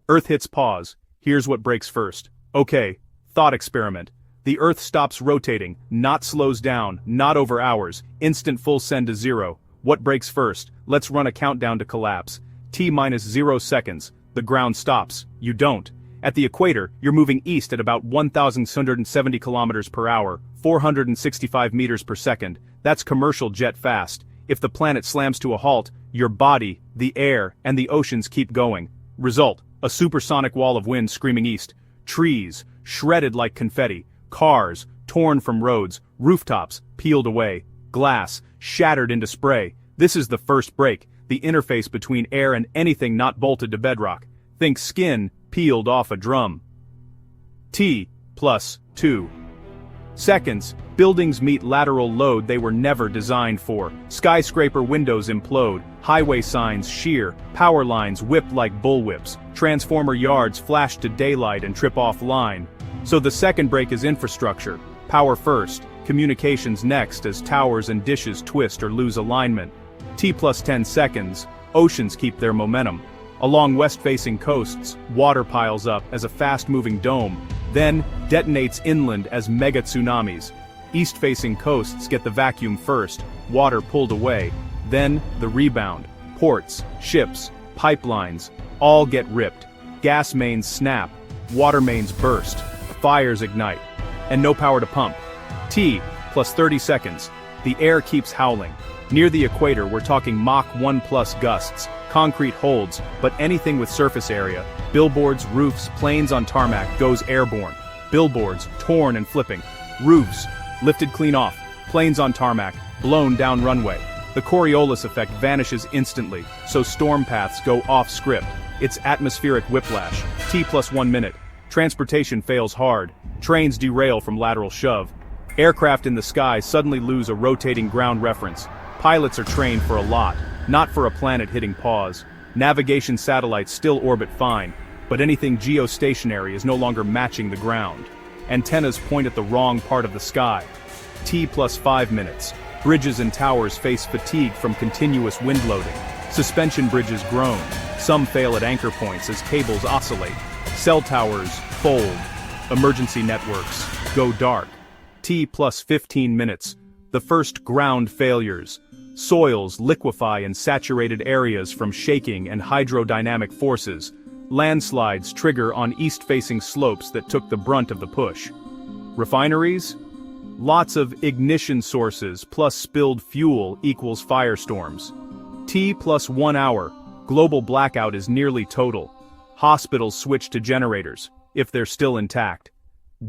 Earth hits pause. Here's what breaks first. Okay, thought experiment. The Earth stops rotating, not slows down, not over hours, instant full send to zero. What breaks first? Let's run a countdown to collapse. T-0 seconds. The ground stops. You don't. At the equator, you're moving east at about 1,670 kilometers per hour, 465 meters per second. That's commercial jet fast. If the planet slams to a halt, your body, the air, and the oceans keep going. Result: a supersonic wall of wind screaming east. Trees, shredded like confetti. Cars, torn from roads. Rooftops, peeled away. Glass, shattered into spray. This is the first break, the interface between air and anything not bolted to bedrock. Think skin peeled off a drum. T+2 seconds, buildings meet lateral load they were never designed for. Skyscraper windows implode, highway signs shear, power lines whip like bullwhips, transformer yards flash to daylight and trip offline. So the second break is infrastructure. Power first, communications next as towers and dishes twist or lose alignment. T+10 seconds, oceans keep their momentum. Along west-facing coasts, water piles up as a fast-moving dome, then detonates inland as mega tsunamis. East-facing coasts get the vacuum first, water pulled away, then the rebound. Ports, ships, pipelines, all get ripped. Gas mains snap, water mains burst, fires ignite, and no power to pump. T+30 seconds, the air keeps howling. Near the equator we're talking Mach 1+ gusts, concrete holds, but anything with surface area, billboards, roofs, planes on tarmac goes airborne. Billboards, torn and flipping. Roofs, lifted clean off. Planes on tarmac, blown down runway. The Coriolis effect vanishes instantly, so storm paths go off script. It's atmospheric whiplash. T+1 minute. Transportation fails hard. Trains derail from lateral shove. Aircraft in the sky suddenly lose a rotating ground reference. Pilots are trained for a lot, not for a planet hitting pause. Navigation satellites still orbit fine, but anything geostationary is no longer matching the ground. Antennas point at the wrong part of the sky. T+5 minutes. Bridges and towers face fatigue from continuous wind loading. Suspension bridges groan. Some fail at anchor points as cables oscillate. Cell towers fold. Emergency networks go dark. T+15 minutes. The first ground failures. Soils liquefy in saturated areas from shaking and hydrodynamic forces. Landslides trigger on east-facing slopes that took the brunt of the push. Refineries? Lots of ignition sources plus spilled fuel equals firestorms. T+1 hour. Global blackout is nearly total. Hospitals switch to generators, if they're still intact.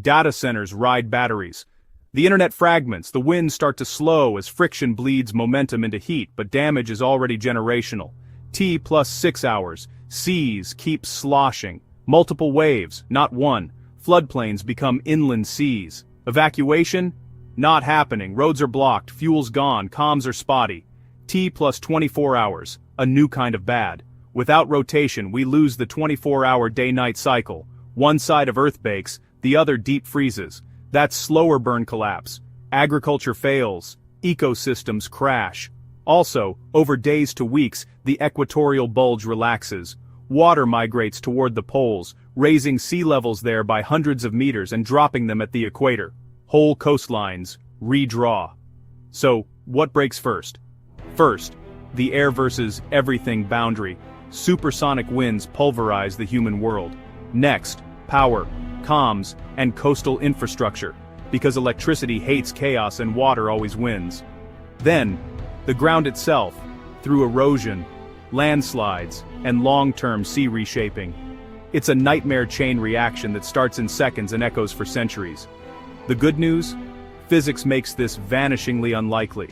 Data centers ride batteries. The internet fragments, the winds start to slow as friction bleeds momentum into heat, but damage is already generational. T+6 hours. Seas keep sloshing. Multiple waves, not one. Floodplains become inland seas. Evacuation? Not happening. Roads are blocked, fuel's gone, comms are spotty. T+24 hours. A new kind of bad. Without rotation, we lose the 24-hour day-night cycle. One side of Earth bakes, the other deep freezes. That's slower burn collapse. Agriculture fails. Ecosystems crash. Also, over days to weeks, the equatorial bulge relaxes. Water migrates toward the poles, raising sea levels there by hundreds of meters and dropping them at the equator. Whole coastlines redraw. So, what breaks first? First, the air versus everything boundary. Supersonic winds pulverize the human world. Next, power, comms, and coastal infrastructure, because electricity hates chaos and water always wins. Then, the ground itself, through erosion, landslides, and long-term sea reshaping. It's a nightmare chain reaction that starts in seconds and echoes for centuries. The good news? Physics makes this vanishingly unlikely.